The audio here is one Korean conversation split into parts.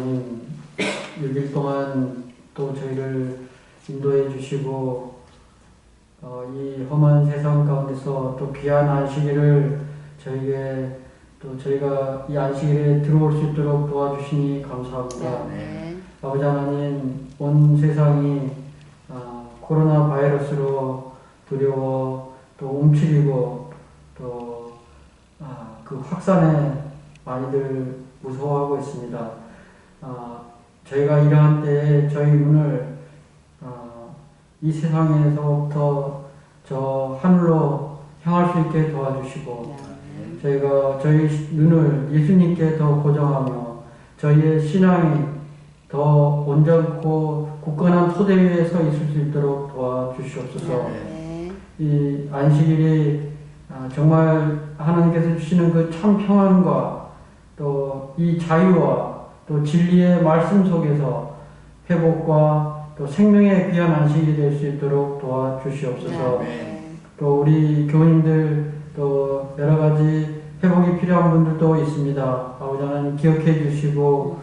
하나님 6일 동안 또 저희를 인도해 주시고 이 험한 세상 가운데서 또 귀한 안식일을 저희에게 또 저희가 이 안식일에 들어올 수 있도록 도와주시니 감사합니다. 네. 아버지 하나님, 온 세상이 코로나 바이러스로 두려워 또 움츠리고 또 그 확산에 많이들 무서워하고 있습니다. 저희가 이러한 때에 저희 눈을 이 세상에서부터 저 하늘로 향할 수 있게 도와주시고 저희가 저희 눈을 예수님께 더 고정하며 저희의 신앙이 더 온전고 굳건한 토대 위에 서 있을 수 있도록 도와주시옵소서. 이 안식일이 정말 하나님께서 주시는 그 참 평안과 또 이 자유와 또 진리의 말씀 속에서 회복과 또 생명의 귀한 안식이 될 수 있도록 도와주시옵소서. 또 우리 교인들 또 여러 가지 회복이 필요한 분들도 있습니다. 아버지 하나님 기억해 주시고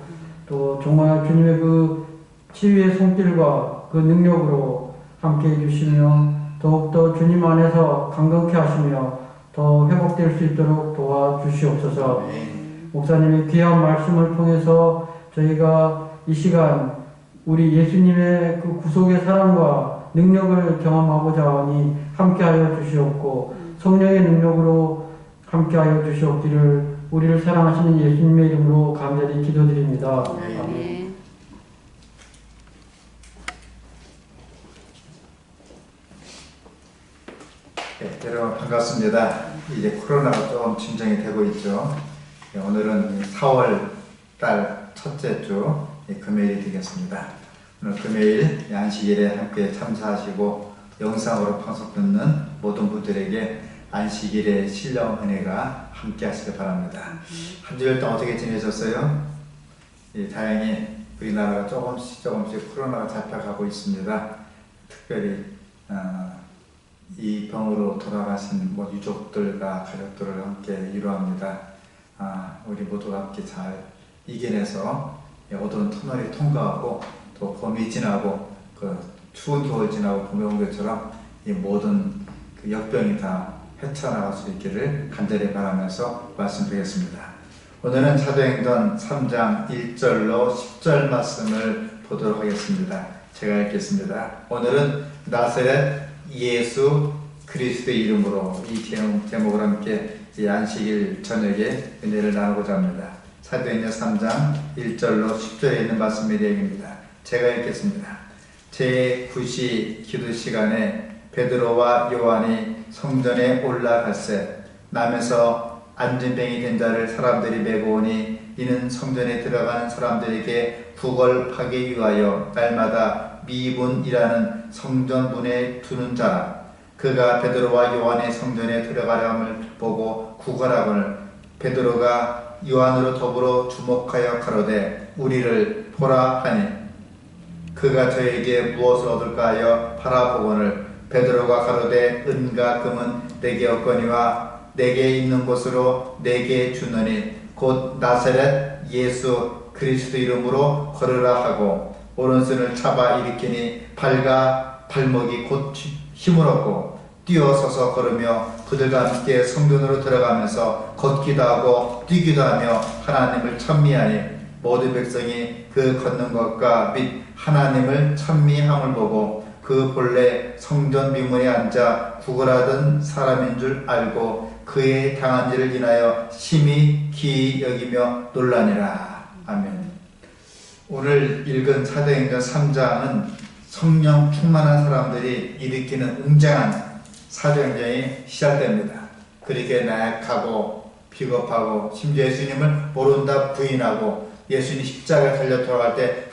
또 정말 주님의 그 치유의 손길과 그 능력으로 함께 해 주시며 더욱더 주님 안에서 강건케 하시며 더 회복될 수 있도록 도와주시옵소서. 목사님의 귀한 말씀을 통해서 저희가 이 시간 우리 예수님의 그 구속의 사랑과 능력을 경험하고자 하니 함께하여 주시옵고 성령의 능력으로 함께하여 주시옵기를 우리를 사랑하시는 예수님의 이름으로 간절히 기도드립니다. 아멘. 네, 여러분 반갑습니다. 이제 코로나가 좀 진정이 되고 있죠. 네, 오늘은 4월 달 첫째 주 금요일이 되겠습니다. 오늘 금요일 안식일에 함께 참사하시고 영상으로 방송 듣는 모든 분들에게 안식일의 신령 은혜가 함께 하시길 바랍니다. 한 주일 동안 어떻게 지내셨어요? 다행히 우리나라가 조금씩 코로나가 잡혀가고 있습니다. 특별히 이 병으로 돌아가신 유족들과 가족들을 함께 위로합니다. 우리 모두가 함께 잘 이겨내서 어두운 터널이 통과하고 또 봄이 지나고 그 추운 겨울 지나고 봄이 온 것처럼 이 모든 그 역병이 다 헤쳐나갈 수 있기를 간절히 바라면서 말씀드리겠습니다. 오늘은 사도행전 3장 1절로 10절 말씀을 보도록 하겠습니다. 제가 읽겠습니다. 오늘은 나사렛 예수 그리스도의 이름으로 이 제목을 함께 이 안식일 저녁에 은혜를 나누고자 합니다. 사도행전 3장 1절로 10절에 있는 말씀의 내용입니다. 제가 읽겠습니다. 제9시 기도 시간에 베드로와 요한이 성전에 올라갔세. 남에서 안진병이 된 자를 사람들이 메고 오니 이는 성전에 들어가는 사람들에게 부걸하기 위하여 날마다 미분이라는 성전 문에 두는 자라. 그가 베드로와 요한의 성전에 들어가려함을 보고 구걸하거늘 베드로가 요한으로 더불어 주목하여 가로되 우리를 보라 하니 그가 저에게 무엇을 얻을까 하여 바라보거늘 베드로가 가로되 은과 금은 내게 없거니와 내게 있는 곳으로 내게 주느니 곧 나사렛 예수 그리스도 이름으로 걸으라 하고 오른손을 잡아 일으키니 발과 발목이 곧 힘을 얻고 뛰어서서 걸으며 그들과 함께 성전으로 들어가면서 걷기도 하고 뛰기도 하며 하나님을 찬미하니 모든 백성이 그 걷는 것과 및 하나님을 찬미함을 보고 그 본래 성전 비문에 앉아 구걸하던 사람인 줄 알고 그의 당한 일을 인하여 심히 기이 여기며 놀라니라. 아멘. 오늘 읽은 사도행전 3장은 성령 충만한 사람들이 일으키는 웅장한 사도행전이 시작됩니다. 그렇게 나약하고 비겁하고 심지어 예수님을 모른다 부인하고 예수님 십자가에 달려 돌아갈 때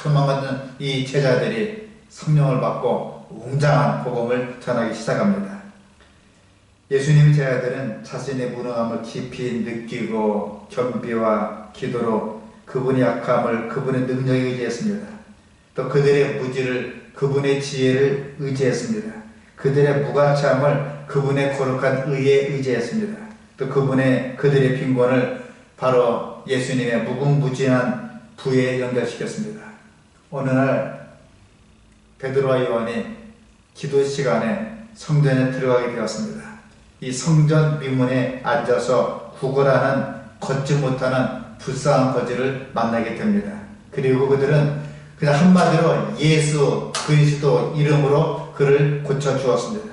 도망가는 이 제자들이 성령을 받고 웅장한 복음을 전하기 시작합니다. 예수님의 제자들은 자신의 무능함을 깊이 느끼고 겸비와 기도로 그분의 약함을 그분의 능력에 의지했습니다. 또 그들의 무지를 그분의 지혜를 의지했습니다. 그들의 무가치함을 그분의 거룩한 의에 의지했습니다. 또 그들의 빈곤을 바로 예수님의 무궁무진한 부에 연결시켰습니다. 어느 날 베드로와 요한이 기도 시간에 성전에 들어가게 되었습니다. 이 성전 미문에 앉아서 구걸하는 걷지 못하는 불쌍한 거지를 만나게 됩니다. 그리고 그들은 그냥 한마디로 예수 그리스도 이름으로 그를 고쳐주었습니다.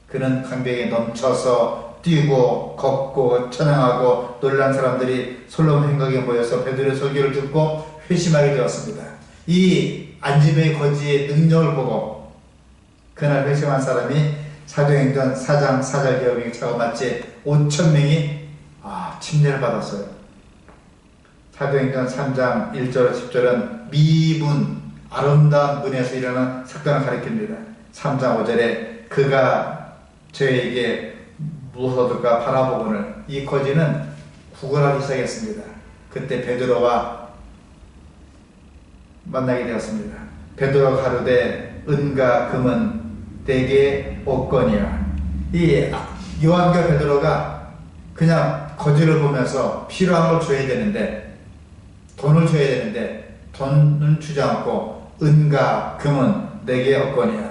그는 강경에 넘쳐서 뛰고 걷고 찬양하고 놀란 사람들이 솔로몬 행각에 모여서 베드로의 설교를 듣고 회심하게 되었습니다. 이 안지병이 거지의 능력을 보고 그날 회심한 사람이 사도행전 4장 4절 기록에 적어맞지 5,000명이 침례를 받았어요. 사도행전 3장 1절 10절은 미문 아름다운 문에서 일어난 사건을 가리킵니다. 3장 5절에 그가 저에게 무엇을 얻을까 바라보고는 이 거지는 구걸하기 시작했습니다. 그때 베드로와 만나게 되었습니다. 베드로가 가로되 은과 금은 내게 없거니와. 이 요한과 베드로가 그냥 거지를 보면서 필요한 걸 줘야 되는데, 돈을 줘야 되는데 돈은 주지 않고 은과 금은 내게 없거니와.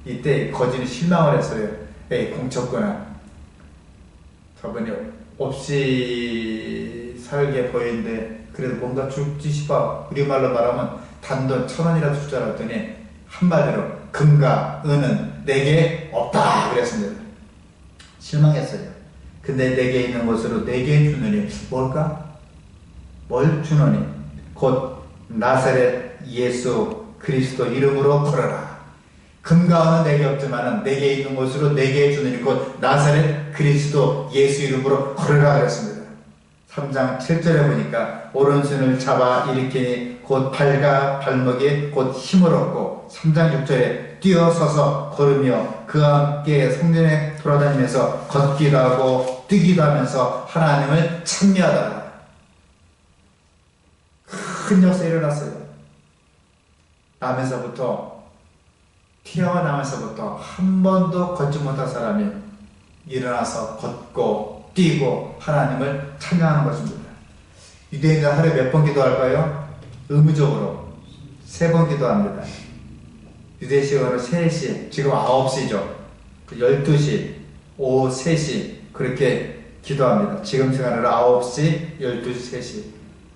이때 거지는 실망을 했어요. 에이 공쳤구나. 저번에 없이 살게 보이는데 그래도 뭔가 주지 싶어. 우리말로 말하면 단돈 1,000원이라도 줄 줄 알았더니 한마디로 금과 은은 내게 없다 그랬습니다. 실망했어요. 근데 내게 있는 것으로 내게 주느니 뭘까? 뭘 주느니 곧 나사렛 예수 그리스도 이름으로 걸어라. 금과 은은 내게 없지만 내게 있는 것으로 내게 주느니 곧 나사렛 그리스도 예수 이름으로 걸어라 그랬습니다. 3장 7절에 보니까 오른손을 잡아 일으키니 곧 발과 발목에 곧 힘을 얻고 3장 6절에 뛰어서서 걸으며 그와 함께 성전에 돌아다니면서 걷기도 하고 뛰기도 하면서 하나님을 찬미하다. 큰 역사 일어났어요. 태어나면서부터 한 번도 걷지 못한 사람이 일어나서 걷고 뛰고 하나님을 찬양하는 것입니다. 유대인들 하루에 몇 번 기도할까요? 의무적으로 3번 기도합니다. 유대 시간으로 3시, 지금 9시죠. 12시, 오후 3시 그렇게 기도합니다. 지금 시간으로 9시, 12시, 3시.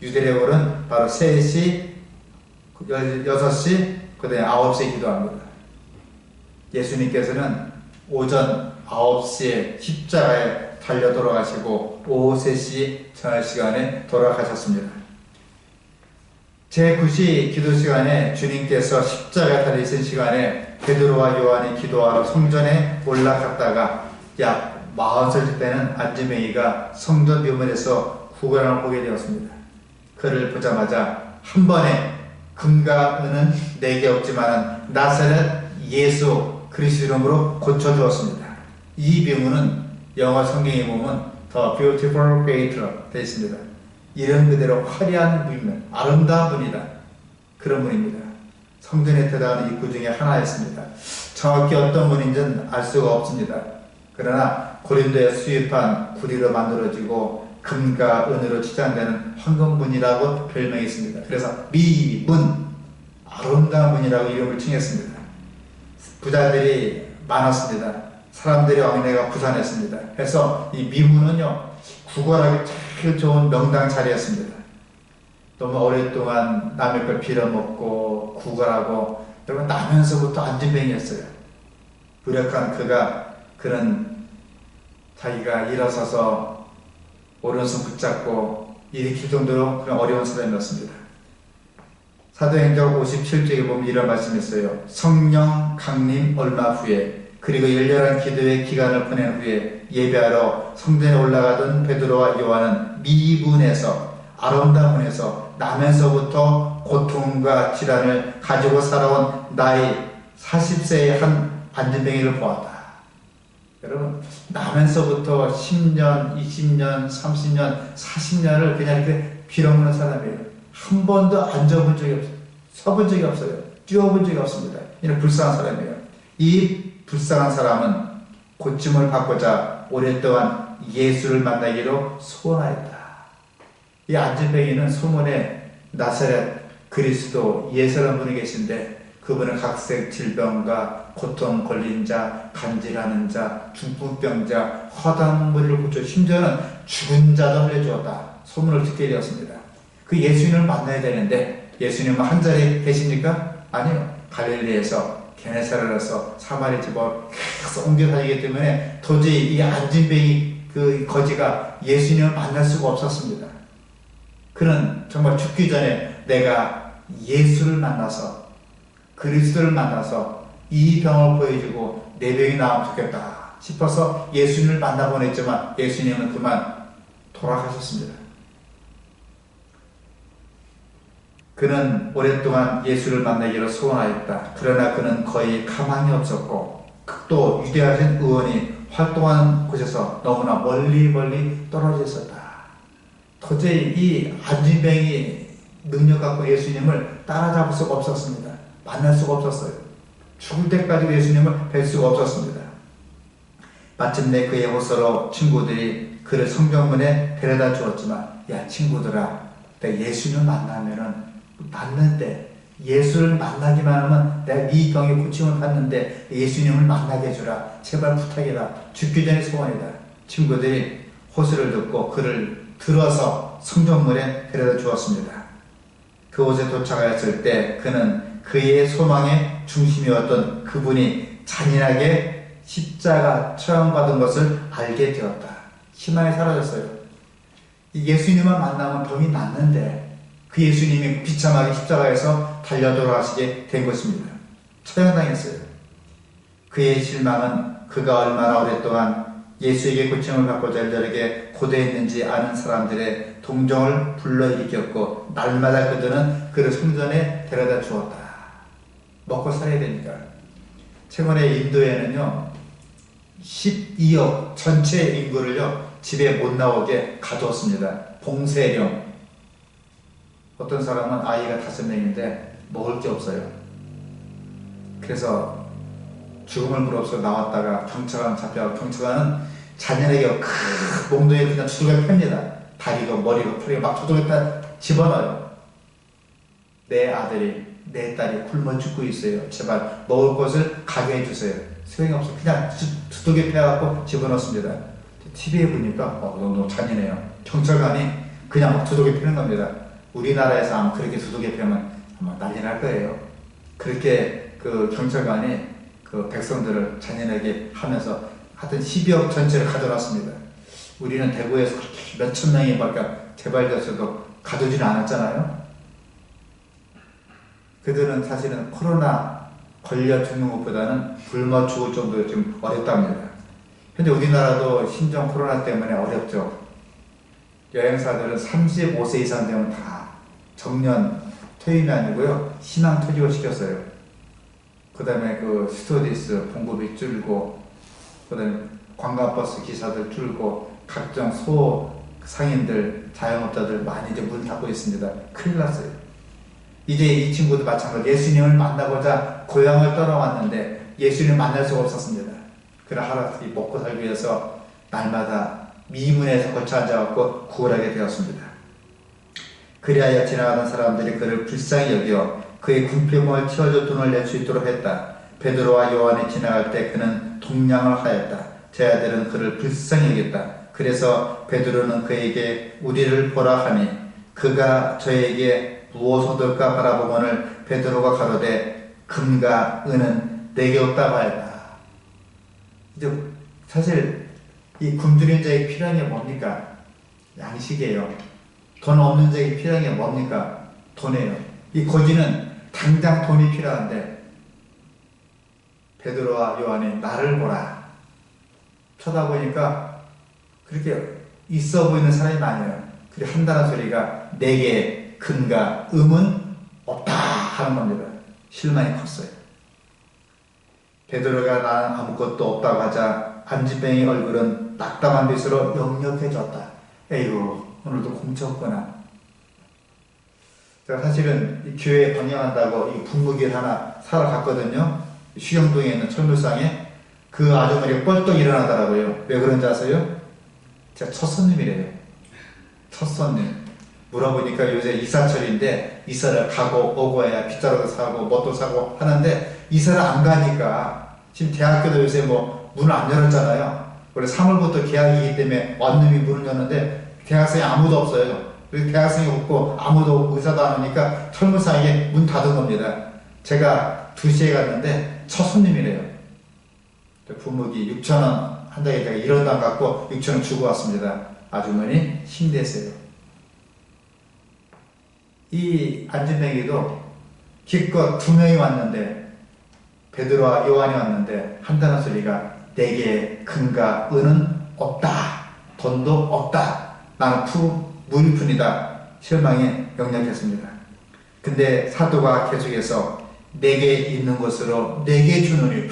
유대력으로는 바로 3시, 6시, 그 다음에 9시에 기도합니다. 예수님께서는 오전 9시에 십자가에 달려 돌아가시고 오후 3시 저녁 시간에 돌아가셨습니다. 제9시 기도 시간에 주님께서 십자가에 달리신 시간에 베드로와 요한이 기도하러 성전에 올라갔다가 약 40살 때는 안지뱅이가 성전 묘문에서 구걸을 보게 되었습니다. 그를 보자마자 한 번에 금과 은은 내게 없지만 나사렛 예수 그리스도 이름으로 고쳐주었습니다. 이 묘문은 영어 성경에 보면 The Beautiful Faith로 되어 있습니다. 이름 그대로 화려한 문이면 아름다운 문이다. 그런 문입니다. 성전에 들어가는 입구 중에 하나였습니다. 정확히 어떤 문인지는 알 수가 없습니다. 그러나 고린도에 수입한 구리로 만들어지고 금과 은으로 치장되는 황금문이라고 별명이 있습니다. 그래서 미문, 아름다운 문이라고 이름을 칭했습니다. 부자들이 많았습니다. 사람들의 왕래가 부산했습니다. 그래서 이 미문은요, 구걸하기 제일 좋은 명당 자리였습니다. 너무 오랫동안 남의 걸 빌어먹고 구걸하고 여러분 나면서부터 안진뱅이였어요. 무력한 그는 자기가 일어서서 오른손 붙잡고 일으킬 정도로 그런 어려운 사람이었습니다. 사도행전 57쪽에 보면 이런 말씀이 있어요. 성령 강림 얼마 후에 그리고 열렬한 기도의 기간을 보낸 후에 예배하러 성전에 올라가던 베드로와 요한은 미문에서 아름다운 문에서 나면서부터 고통과 질환을 가지고 살아온 나이 40세의 한 안진뱅이를 보았다. 여러분 나면서부터 10년, 20년, 30년, 40년을 그냥 이렇게 빌어먹는 사람이에요. 한 번도 앉아본 적이 없어요. 서본 적이 없어요. 뛰어본 적이 없습니다. 이런 불쌍한 사람이에요. 이 불쌍한 사람은 고침을 받고자 오랫동안 예수를 만나기로 소원하였다. 이 안진뱅이는 소문에 나사렛 그리스도 예수라는 분이 계신데 그분은 각색 질병과 고통 걸린 자, 간질하는 자, 중풍병자, 허다한 무리를 고쳐 심지어는 죽은 자도 살려주었다. 소문을 듣게 되었습니다. 그 예수님을 만나야 되는데 예수님은 한 자리에 계십니까? 아니요. 갈릴리에서 게네사렛에서 사마리 집으로 계속 옮겨 다니기 때문에 도저히 이 안진뱅이 그 거지가 예수님을 만날 수가 없었습니다. 그는 정말 죽기 전에 내가 예수를 만나서 그리스도를 만나서 이 병을 보여주고 내 병이 나으면 좋겠다 싶어서 예수님을 만나곤 했지만 예수님은 그만 돌아가셨습니다. 그는 오랫동안 예수를 만나기를 소원하였다. 그러나 그는 거의 가망이 없었고 또 위대하신 의원이 활동하는 곳에서 너무나 멀리 떨어져 있었다. 도저히 이 안진뱅이 능력 갖고 예수님을 따라잡을 수가 없었습니다. 만날 수가 없었어요. 죽을 때까지 예수님을 뵐 수가 없었습니다. 마침내 그의 호소로 친구들이 그를 성경문에 데려다 주었지만 야 친구들아 내가 예수님을 만났는데 예수를 만나기만 하면 내가 네 병의 고침을 받는데 예수님을 만나게 해주라. 제발 부탁이다. 죽기 전에 소원이다. 친구들이 호소를 듣고 그를 들어서 성전문에 데려다 주었습니다. 그곳에 도착하였을 때 그는 그의 소망의 중심이었던 그분이 잔인하게 십자가 처형받은 것을 알게 되었다. 희망이 사라졌어요. 예수님만 만나면 병이 낫는데 그 예수님이 비참하게 십자가에서 달려 돌아가시게 된 것입니다. 처형당했어요. 그의 실망은 그가 얼마나 오랫동안 예수에게 고침을 받고자 일들에게 고대했는지 아는 사람들의 동정을 불러일으켰고 날마다 그들은 그를 성전에 데려다 주었다. 먹고 살아야 되니까. 최근에 인도에는요 12억 전체 인구를요 집에 못 나오게 가두었습니다. 봉쇄령. 어떤 사람은 아이가 5명인데 먹을 게 없어요. 그래서 죽음을 무릅쓰고 나왔다가 경찰관 잡혀가고 경찰관은 잔인하게 몽둥이에 그냥 두들겨 팹니다. 다리고 머리고 팔이고 막 두들겨 집어넣어요. 내 아들이 내 딸이 굶어 죽고 있어요. 제발 먹을 것을 가게 해주세요. 소용이 없어. 그냥 두들겨 패갖고 집어넣습니다. TV에 보니까 너무 잔인해요. 경찰관이 그냥 막 두들겨 패는 겁니다. 우리나라에서 아마 그렇게 두들겨 패면 아마 난리 날 거예요. 그렇게 그 경찰관이 그 백성들을 잔인하게 하면서 하여튼 12억 전체를 가져놨습니다. 우리는 대구에서 그렇게 몇천 명이 밖에 재발됐어도 가두지는 않았잖아요. 그들은 사실은 코로나 걸려 죽는 것보다는 굶어 죽을 정도로 좀 어렵답니다. 현재 우리나라도 신종 코로나 때문에 어렵죠. 여행사들은 35세 이상 되면 다 정년 퇴임이 아니고요 신앙 퇴직을 시켰어요. 그 다음에 그 스튜어디스 봉급이 줄고, 그 다음에 관광버스 기사들 줄고, 각종 소상인들, 자영업자들 많이 이제 문 닫고 있습니다. 큰일 났어요. 이제 이 친구도 마찬가지로 예수님을 만나고자 고향을 떠나왔는데 예수님을 만날 수가 없었습니다. 그러나 하루씩 먹고 살기 위해서 날마다 미문에서 거쳐 앉아갖고 구걸하게 되었습니다. 그리하여 지나가는 사람들이 그를 불쌍히 여겨 그의 궁핍을 채워줄 돈을 낼 수 있도록 했다. 베드로와 요한이 지나갈 때 그는 동냥을 하였다. 제 아들은 그를 불쌍히 여겼다. 그래서 베드로는 그에게 우리를 보라 하니 그가 저에게 무엇 얻을까 바라보거늘 베드로가 가로되 금과 은은 내게 없다고 하였다. 이제 사실 이 굶주린 자에게 필요한 게 뭡니까? 양식이에요. 돈 없는 자에게 필요한 게 뭡니까? 돈이에요. 이 거지는 당장 돈이 필요한데 베드로와 요한이 나를 보라. 쳐다보니까 그렇게 있어 보이는 사람이 아니에요. 그래 한다는 소리가 내게 금과 은은 없다 하는 겁니다. 실망이 컸어요. 베드로가 나는 아무것도 없다고 하자 안진뱅이 얼굴은 낙담한 빛으로 역력해졌다. 에이구 오늘도 공짜 없구나. 제가 사실은 이 교회에 방영한다고 이 분무기를 하나 사러 갔거든요. 휴영동에 있는 철물상에. 그 아주머니가 뻘떡 일어나더라고요. 왜 그런지 아세요? 제가 첫 손님이래요. 첫 손님. 물어보니까 요새 이사철인데 이사를 가고 오고 해야 빗자루도 사고 뭣도 사고 하는데 이사를 안 가니까 지금 대학교도 요새 뭐 문을 안 열었잖아요. 원래 3월부터 개학이기 때문에 원룸이 문을 여는데 대학생이 아무도 없어요. 그래서 대학생이 없고 아무도 없고 의사도 안 오니까 철문사에게 문 닫은 겁니다. 제가 2시에 갔는데 첫 손님이래요. 부목이 6,000원 한다고 제가 1원도 안 갖고 6,000원 주고 왔습니다. 아주머니 힘내세요. 이 안진뱅이도 기껏 2명이 왔는데 베드로와 요한이 왔는데 한다는 소리가 내게 금과 은은 없다. 돈도 없다. 나는 무일푼이다. 실망에 역력했습니다. 근데 사도가 계속해서 내게 있는 것으로 내게 주노니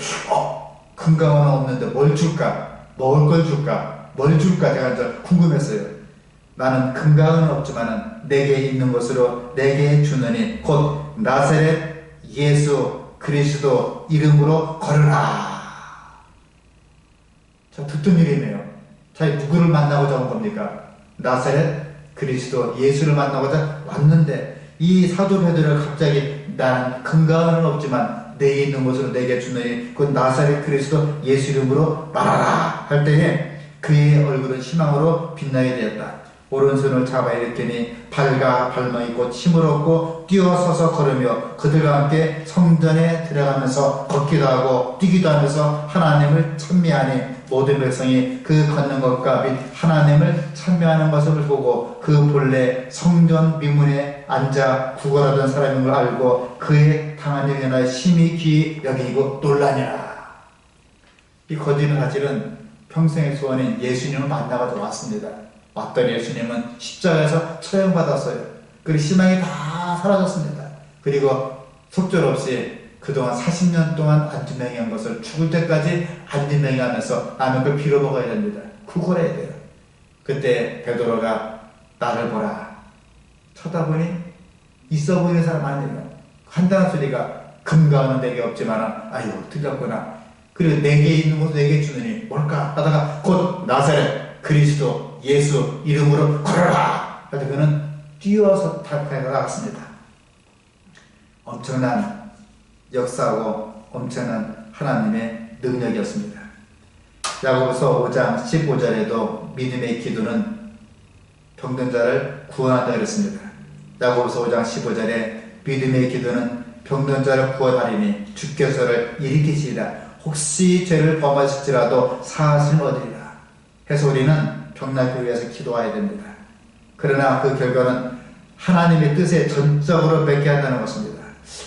금과 은은 없는데 뭘 줄까? 먹을 걸 줄까? 뭘 줄까? 제가 이제 궁금했어요. 나는 금과 은은 없지만 내게 있는 것으로 내게 주노니 곧 나사렛 예수 그리스도 이름으로 걸으라. 자, 듣던 일이네요. 자, 누구를 만나고자 온 겁니까? 나사렛 그리스도 예수를 만나고자 왔는데 이 사도 베드로가 갑자기 난 금과 은은 없지만 내게 있는 것으로 내게 주노니 곧 나사렛 그리스도 예수 이름으로 말하라 할 때에 그의 얼굴은 희망으로 빛나게 되었다. 오른손을 잡아 일으키니 발과 발목이 곧 힘을 얻고 뛰어서서 걸으며 그들과 함께 성전에 들어가면서 걷기도 하고 뛰기도 하면서 하나님을 찬미하니 모든 백성이 그 걷는 것과 및 하나님을 찬미하는 것을 보고 그 본래 성전 미문에 앉아 구걸하던 사람인 걸 알고 그의 당한 일에 인하여 심히 귀히 여기고 놀라니라. 이 거지는 사실은 평생의 소원인 예수님을 만나가지고 왔습니다. 왔던 예수님은 십자가에서 처형받았어요. 그리고 희망이 다 사라졌습니다. 그리고 속절없이 그동안 40년 동안 안진뱅이한 것을 죽을 때까지 안진뱅이하면서 나는 그걸 빌어먹어야 됩니다. 구걸해야 돼요. 그때 베드로가 나를 보라. 쳐다보니 있어 보이는 사람 아니에요. 한다는 소리가 금과 은은 내게 없지만 아이고 틀렸구나. 그리고 내게 있는 것도 내게 주느니 뭘까 하다가 곧 나사렛 그리스도 예수 이름으로 걸어라. 그래서 그는 뛰어서 나갔습니다. 엄청난 역사하고 엄청난 하나님의 능력이었습니다. 야고보서 5장 15절에도 믿음의 기도는 병든 자를 구원한다 그랬습니다. 야고보서 5장 15절에 믿음의 기도는 병든 자를 구원하리니 주께서를 일으키시리라. 혹시 죄를 범하실지라도 사하심 얻으리라. 해서 우리는 병나기 위해서 기도해야 됩니다. 그러나 그 결과는 하나님의 뜻에 전적으로 맺게 한다는 것입니다.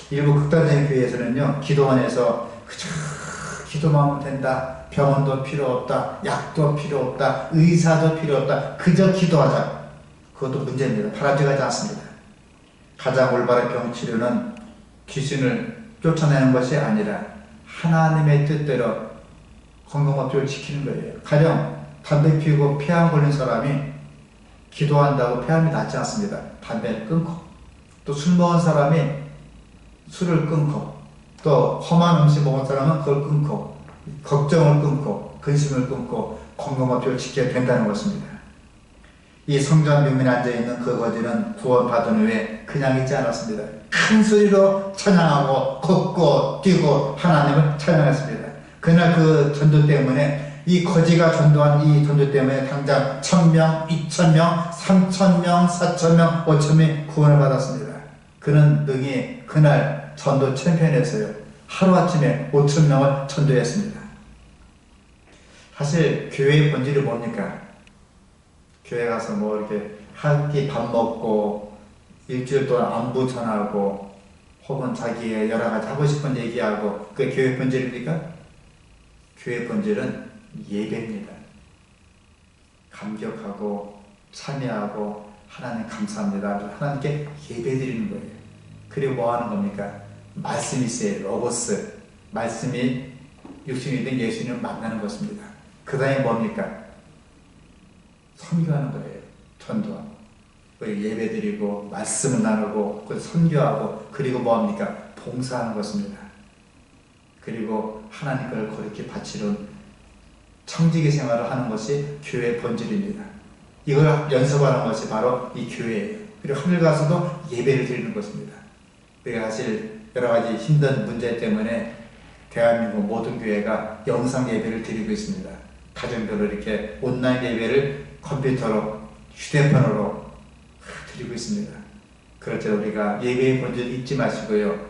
일부 극단적인 교회에서는요, 기도원에서 그저 기도만 하면 된다. 병원도 필요 없다. 약도 필요 없다. 의사도 필요 없다. 그저 기도하자. 그것도 문제입니다. 바람직하지 않습니다. 가장 올바른 병치료는 귀신을 쫓아내는 것이 아니라 하나님의 뜻대로 건강법칙을 지키는 거예요. 가령 담배 피우고 폐암 걸린 사람이 기도한다고 폐암이 낫지 않습니다. 담배를 끊고, 또 술 먹은 사람이 술을 끊고, 또 험한 음식 먹은 사람은 그걸 끊고, 걱정을 끊고, 근심을 끊고 건강법칙을 지켜야 된다는 것입니다. 이 성전 묘면에 앉아있는 그 거지는 구원받은 후에 그냥 있지 않았습니다. 큰 소리로 찬양하고 걷고 뛰고 하나님을 찬양했습니다. 그날 그 전도 때문에, 이 거지가 전도한 이 전도 때문에 당장 1,000명, 2,000명, 3,000명, 4,000명, 5,000명이 구원을 받았습니다. 그는 능히 그날 전도 챔피언이었어요. 하루아침에 5,000명을 전도했습니다. 사실 교회의 본질이 뭡니까? 교회 가서 뭐 이렇게 한 끼 밥 먹고 일주일 동안 안부 전하고 혹은 자기의 여러 가지 하고 싶은 얘기하고, 그게 교회 본질입니까? 교회 본질은 예배입니다. 감격하고 참여하고 하나님 감사합니다. 하나님께 예배 드리는 거예요. 그리고 뭐 하는 겁니까? 말씀이 있어요. 로고스. 말씀이 육신이 된 예수님을 만나는 것입니다. 그 다음에 뭡니까? 선교하는 거예요. 전도하고. 예배 드리고 말씀을 나누고 선교하고, 그리고 뭐합니까? 봉사하는 것입니다. 그리고 하나님 걸 그렇게 바치는 청지기 생활을 하는 것이 교회의 본질입니다. 이걸 연습하는 것이 바로 이 교회예요. 그리고 하늘 가서도 예배를 드리는 것입니다. 우리가 사실 여러 가지 힘든 문제 때문에 대한민국 모든 교회가 영상 예배를 드리고 있습니다. 가정별로 이렇게 온라인 예배를 컴퓨터로, 휴대폰으로 드리고 있습니다. 그럴 때 우리가 예배의 본질 잊지 마시고요.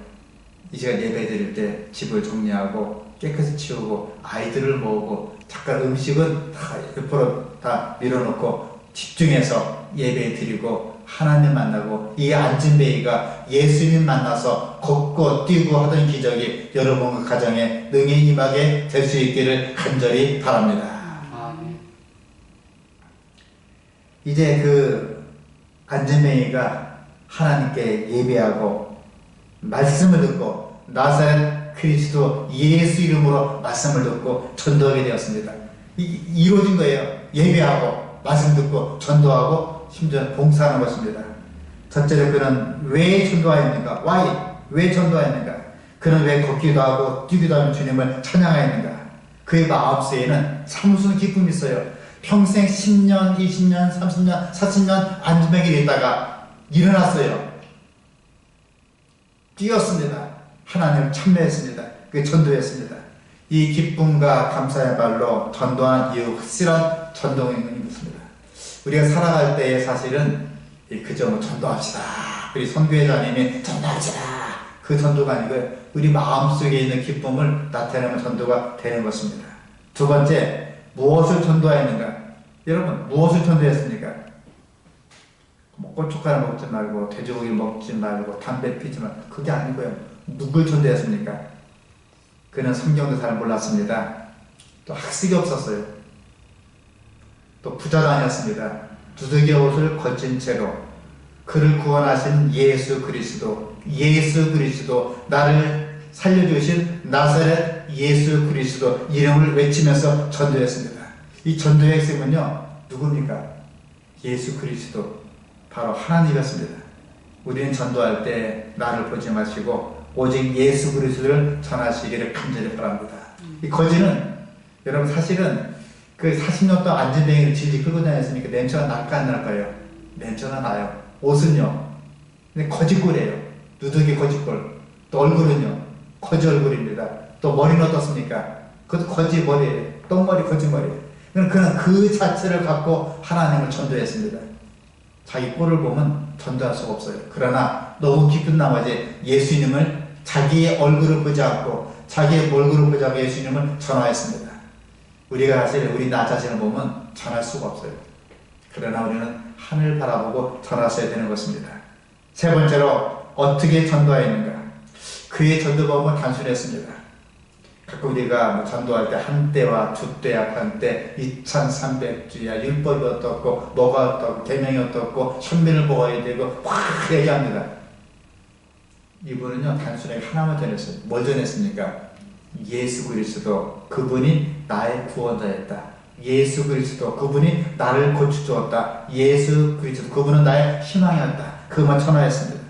이 시간 예배 드릴 때 집을 정리하고 깨끗이 치우고 아이들을 모으고 잠깐 음식은 다 옆으로 다 밀어놓고 집중해서 예배 드리고 하나님 만나고, 이 안진뱅이가 예수님 만나서 걷고 뛰고 하던 기적이 여러분 그 가정에 능히 임하게 될 수 있기를 간절히 바랍니다. 아멘. 이제 그 안진뱅이가 하나님께 예배하고 말씀을 듣고 나사렛 그리스도 예수 이름으로 말씀을 듣고 전도하게 되었습니다. 이루어진 거예요. 예배하고 말씀 듣고 전도하고 심지어 봉사하는 것입니다. 첫째로 그는 왜 전도하였는가? 왜 전도하였는가? 그는 왜 걷기도 하고 뛰기도 하는 주님을 찬양하였는가? 그의 마음속에는 참수는 기쁨이 있어요. 평생 10년, 20년, 30년, 40년 안진뱅이에 있다가 일어났어요. 뛰었습니다. 하나님을 참여했습니다. 그 전도했습니다. 이 기쁨과 감사의 말로 전도한 이유, 확실한 전도행동이 있습니다. 우리가 살아갈 때에 사실은 그저 뭐 전도합시다, 우리 선교회장님이 전도합시다, 그 전도가 아니고요. 우리 마음속에 있는 기쁨을 나타내면 전도가 되는 것입니다. 두 번째, 무엇을 전도하였는가? 여러분, 무엇을 전도했습니까? 뭐 고춧가루 먹지 말고 돼지고기 먹지 말고 담배 피지 말고, 그게 아니고요. 누굴 전도했습니까? 그는 성경도 잘 몰랐습니다. 또 학식이 없었어요. 또 부자도 아니었습니다. 두들겨 옷을 거친 채로 그를 구원하신 예수 그리스도, 나를 살려주신 나사렛 예수 그리스도 이름을 외치면서 전도했습니다. 이 전도의 핵심은요, 누굽니까? 예수 그리스도, 바로 하나님이었습니다. 우리는 전도할 때 나를 보지 마시고 오직 예수 그리스도를 전하시기를 간절히 바랍니다. 이 거지는 여러분 사실은 그 40년 동안 안진뱅이를 질질 끌고 다녔으니까 냄새가 날까 안 날까요? 냄새가 나요. 옷은요, 근데 거지꼴이에요. 누더기 거지꼴. 또 얼굴은요, 거지 얼굴입니다. 또 머리는 어떻습니까? 그것도 거지 머리예요. 똥머리, 거지머리예요. 그는 그 자체를 갖고 하나님을 전도했습니다. 자기 꼴을 보면 전도할 수가 없어요. 그러나 너무 기쁜 나머지 예수님을, 자기의 얼굴을 보지 않고 자기의 얼굴을 보지 않고 예수님을 전화했습니다. 우리가 사실 우리 나 자신을 보면 전할 수가 없어요. 그러나 우리는 하늘 바라보고 전하셔야 되는 것입니다. 세 번째로, 어떻게 전도하였는가? 그의 전도법은 단순했습니다. 가끔 우리가 뭐 전도할 때 한때와 두때야 한때 2300주야 율법이 어떻고 뭐가 어떻고 계명이 어떻고 현민을 먹어야 되고 확 얘기합니다. 이분은요, 단순하게 하나만 전했어요. 뭘 전했습니까? 예수 그리스도, 그분이 나의 구원자였다. 예수 그리스도, 그분이 나를 고쳐주었다. 예수 그리스도, 그분은 나의 희망이었다. 그것만 전하였습니다.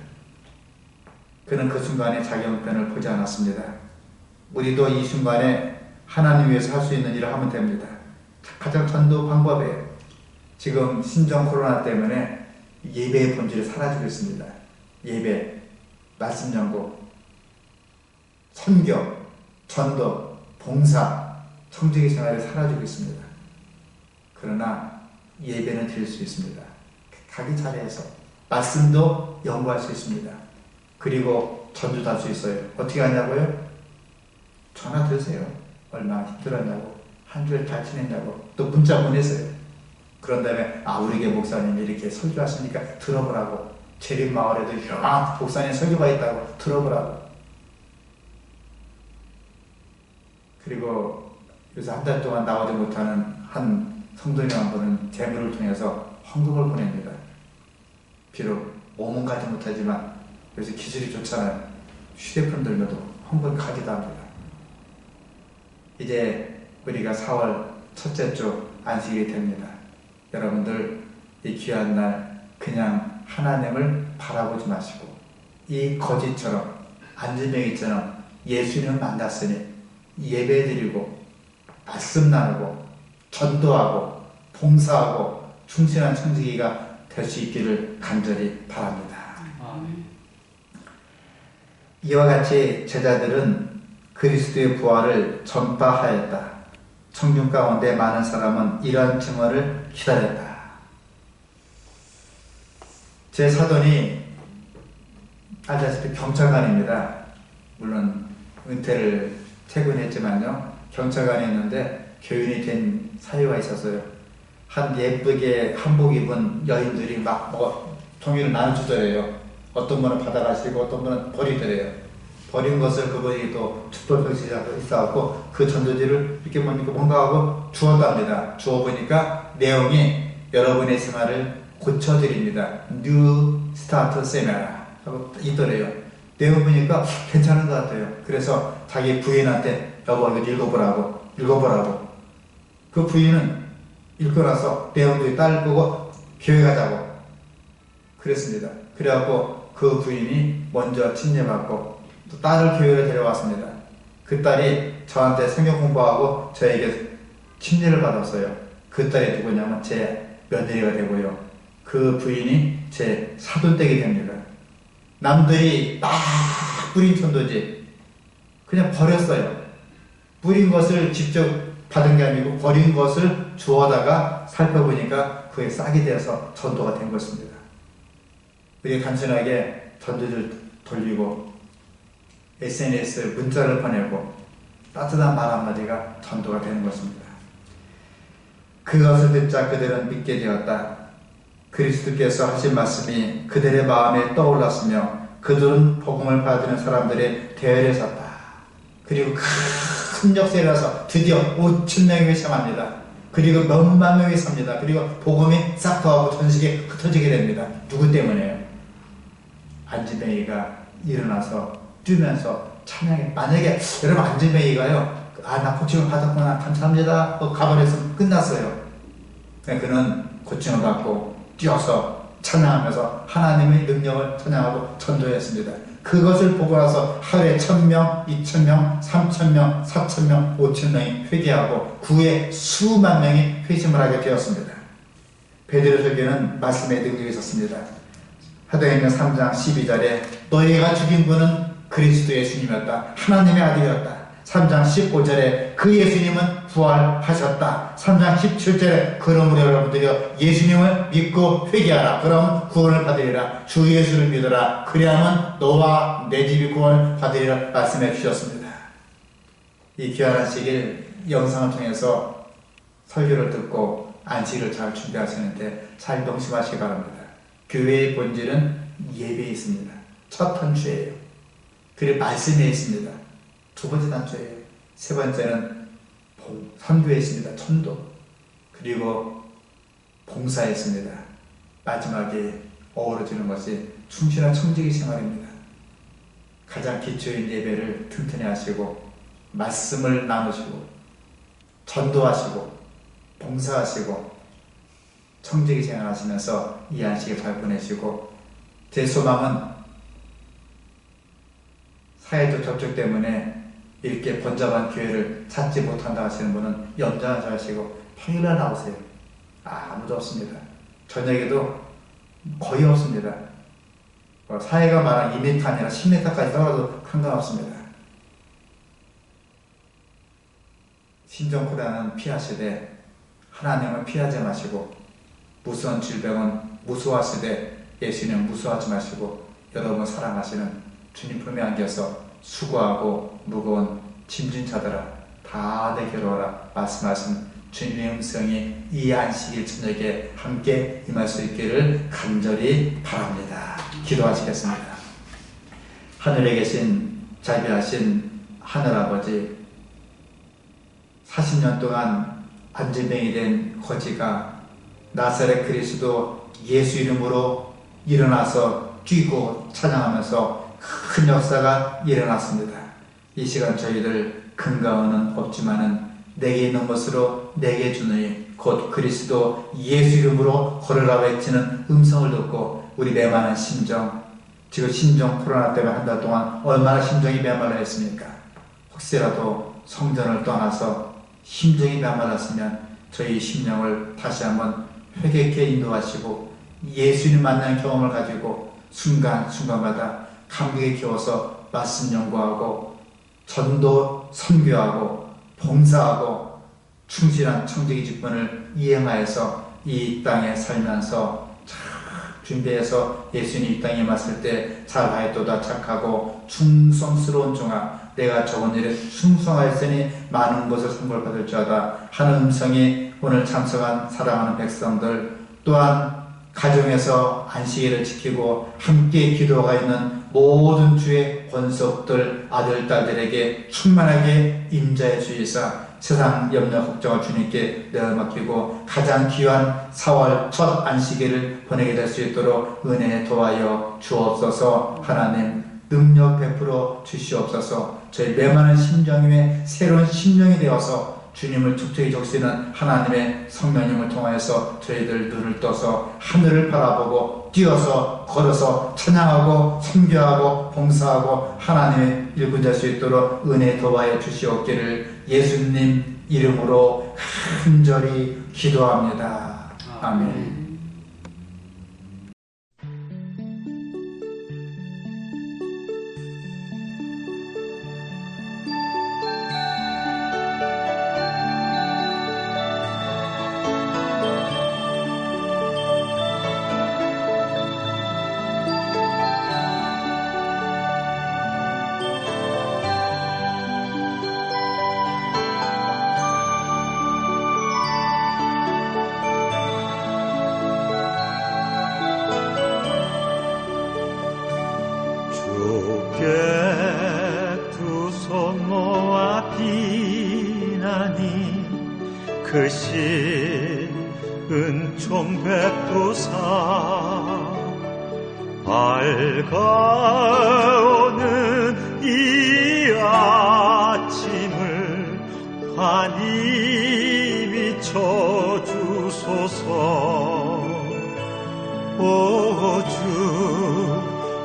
그는 그 순간에 자기 형편을 보지 않았습니다. 우리도 이 순간에 하나님 위해서 할 수 있는 일을 하면 됩니다. 가장 전도 방법이에요. 지금 신종 코로나 때문에 예배의 본질이 사라지고 있습니다. 예배, 말씀 연구, 선교, 전도, 봉사, 청지기 생활이 사라지고 있습니다. 그러나 예배는 드릴 수 있습니다. 가기 자리에서 말씀도 연구할 수 있습니다. 그리고 전도도 할 수 있어요. 어떻게 하냐고요? 전화 드세요. 얼마나 힘들었냐고, 한 주에 잘 지냈냐고, 또 문자 보내세요. 그런 다음에 우리 교회 목사님이 이렇게 설교하시니까 들어보라고, 재림마을에도 유명한 목사님 설교가 있다고 들어보라고. 그리고 요새 한 달 동안 나오지 못하는 한 성도님 한 분은 재물을 통해서 헌금을 보냅니다. 비록 몸은 가지 못하지만 요새 기술이 좋잖아요. 휴대폰 들면도 헌금 가기도 합니다. 이제 우리가 4월 첫째 주 안식일이 됩니다. 여러분들 이 귀한 날 그냥 하나님을 바라보지 마시고 이 거지처럼, 안진뱅이처럼 예수님을 만났으니 예배드리고 말씀 나누고 전도하고 봉사하고 충실한 청지기가 될 수 있기를 간절히 바랍니다. 아멘. 이와 같이 제자들은 그리스도의 부활을 전파하였다. 청중 가운데 많은 사람은 이러한 증언을 기다렸다. 제 사돈이 알다시피 경찰관입니다. 물론 은퇴를 퇴근했지만요, 경찰관이었는데 교인이 된 사유가 있었어요. 한 예쁘게 한복 입은 여인들이 막 종이를 나눠주더래요. 어떤 분은 받아가시고 어떤 분은 버리더래요. 버린 것을 그분이 또 축복표시가 있어갖고 그 전도지를 이렇게 보니까 뭔가 하고 주었답니다. 주어보니까 내용이 여러분의 생활을 고쳐드립니다. New Start Seminar 하고 있더래요. 내용 보니까 괜찮은 것 같아요. 그래서 자기 부인한테 여보 이거 읽어보라고. 그 부인은 읽고 나서 내용도 딸 보고 교회 가자고 그랬습니다. 그래갖고 그 부인이 먼저 침례받고 또 딸을 교회로 데려왔습니다. 그 딸이 저한테 성경 공부하고 저에게 침례를 받았어요. 그 딸이 누구냐면 제 며느리가 되고요. 그 부인이 제 사돈댁이 됩니다. 남들이 막 뿌린 천도지 그냥 버렸어요. 뿌린 것을 직접 받은 게 아니고 버린 것을 주워다가 살펴보니까 그게 싹이 되어서 전도가 된 것입니다. 우리 단순하게 전도를 돌리고 SNS에 문자를 보내고 따뜻한 말 한마디가 전도가 되는 것입니다. 그것을 듣자 그들은 믿게 되었다. 그리스도께서 하신 말씀이 그들의 마음에 떠올랐으며 그들은 복음을 받는 사람들의 대열에 섰다. 그리고 큰 역사에 일어나서 드디어 5,000명이 회심합니다. 그리고 몇만 명이 삽니다. 그리고 복음이 싹 더하고 전식에 흩어지게 됩니다. 누구 때문에요? 안진뱅이가 일어나서 뛰면서 찬양해. 만약에 여러분 안진뱅이가요, 나 고침을 받았구나, 감사합니다 가버렸으면 끝났어요. 그는 고침을 받고 뛰어서 찬양하면서 하나님의 능력을 찬양하고 전도했습니다. 그것을 보고 나서 하루에 1,000명, 2,000명, 3,000명, 4,000명, 5,000명이 회개하고 그 후에 수만 명이 회심을 하게 되었습니다. 베드로에게는 말씀의 능력이 있었습니다. 사도행전 3장 12절에 너희가 죽인 분은 그리스도 예수님이었다. 하나님의 아들이었다. 3장 15절에 그 예수님은 부활하셨다. 3장 17절에 그러므로 여러분들이 예수님을 믿고 회개하라. 그럼 구원을 받으리라. 주 예수를 믿어라. 그리하면 너와 내 집이 구원을 받으리라 말씀해 주셨습니다. 이 귀한 안식일 영상을 통해서 설교를 듣고 안식일을 잘 준비하시는데 잘 명심하시기 바랍니다. 교회의 본질은 예배에 있습니다. 첫 단추예요. 그리고 말씀에 있습니다. 두 번째 단추예요. 세 번째는 선교에 있습니다. 천도. 그리고 봉사에 있습니다. 마지막에 어우러지는 것이 충실한 청지기 생활입니다. 가장 기초인 예배를 튼튼히 하시고 말씀을 나누시고 전도하시고 봉사하시고 청지기 생활하시면서 이 안식을 잘 보내시고, 제 소망은 사회적 접촉 때문에 이렇게 번잡한 교회를 찾지 못한다 하시는 분은 염전하지 마시고 평일날 나오세요. 아무도 없습니다. 저녁에도 거의 없습니다. 사회가 말한 2m 아니라 10m까지 떨어도 상관없습니다. 신종 코로나는 피하시되 하나님은 피하지 마시고, 무서운 질병은 무서워하시되 예수님 무서워하지 마시고 여러분 사랑하시는 주님 품에 안겨서 수고하고 무거운 짐진 자들아 다 내게로 와라 말씀하신 주님의 음성이 이 안식일 저녁에 함께 임할 수 있기를 간절히 바랍니다. 기도하시겠습니다. 하늘에 계신 자비하신 하늘아버지, 40년 동안 안진뱅이 된 거지가 나사렛 그리스도 예수 이름으로 일어나서 뛰고 찬양하면서 큰 역사가 일어났습니다. 이 시간 저희들 근가는 없지만은 내게 있는 것으로 내게 주느니 곧 그리스도 예수 이름으로 걸으라 외치는 음성을 듣고 우리 메마른 심정, 지금 심정 코로나 때문에 한 달 동안 얼마나 심정이 메말라 했습니까? 혹시라도 성전을 떠나서 심정이 메말랐으면 저희 심령을 다시 한번 회개케 인도하시고 예수님 만나는 경험을 가지고 순간순간마다 감격에 겨워서 말씀 연구하고 전도 선교하고 봉사하고 충실한 청지기 직분을 이행하여서 이 땅에 살면서 잘 준비해서 예수님이 이 땅에 왔을 때 잘하였도다 착하고 충성스러운 종아 내가 적은 일에 충성하였으니 많은 것을 선고를 받을 자다 하는 음성이 오늘 참석한 사랑하는 백성들 또한 가정에서 안식일을 지키고 함께 기도가 있는 모든 주의 권속들 아들 딸들에게 충만하게 임자해 주이사 세상 염려 걱정을 주님께 내어맡기고 가장 귀한 4월 첫 안식일을 보내게 될 수 있도록 은혜 도와여 주옵소서. 하나님 능력 베풀어 주시옵소서. 저희 메마른 심령 위에 새로운 심령이 되어서 주님을 툭툭이 적시는 하나님의 성령님을 통하여서 저희들 눈을 떠서 하늘을 바라보고 뛰어서 걸어서 찬양하고 선교하고 봉사하고 하나님의 일꾼 될 수 있도록 은혜 도와여 주시옵기를 예수님 이름으로 간절히 기도합니다. 아멘. 그 시 은총 베푸사 밝아오는 이 아침을 환히 비춰주소서. 오 주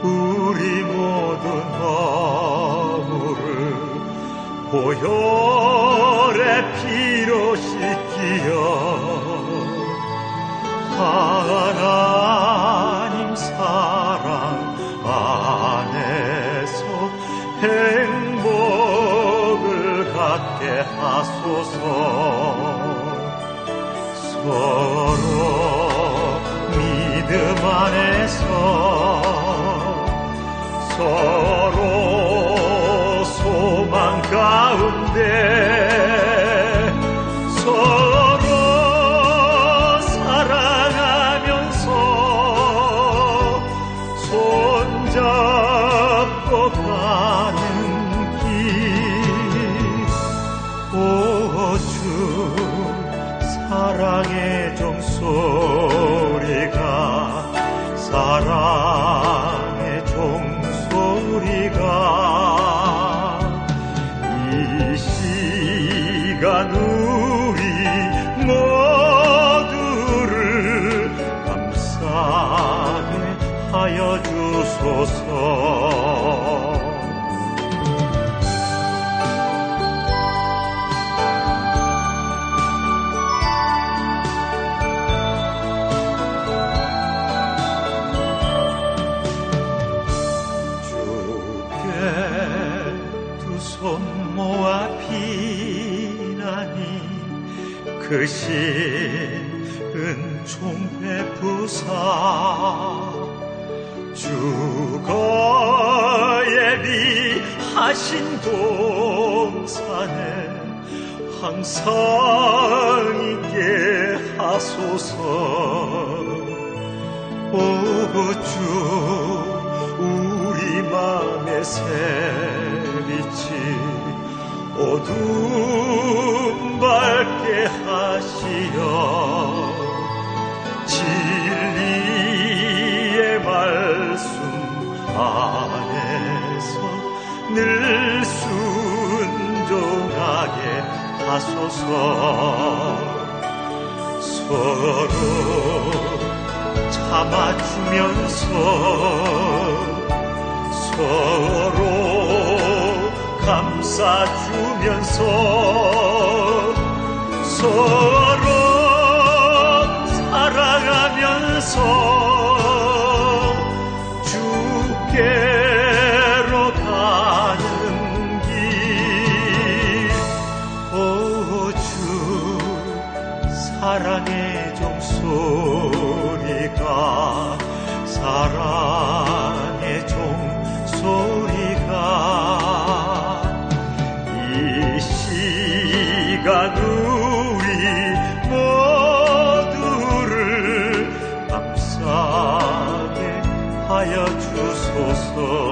우리 모든 허물을 보혈의 피로 씻기어 하나님 사랑 안에서 행복을 갖게 하소서. 서로 믿음 안에서 서로 소망 가운데 서로 사랑하면서 손잡고 가는 길. 오 주 사랑의 종소리가 사랑의 종소리가 이 시간 우리 모두를 감싸게 하여 주소서. 손 모아 비나니 그 시 은총 베푸사 주거 예비하신 동산에 항상 있게 하소서. 오 주 우리 맘의 새빛이 어둠 밝게 하시어 진리의 말씀 안에서 늘 순종하게 하소서. 서로 참아주면서 서로 감싸주면서 서로 사랑하면서 하여 주소서.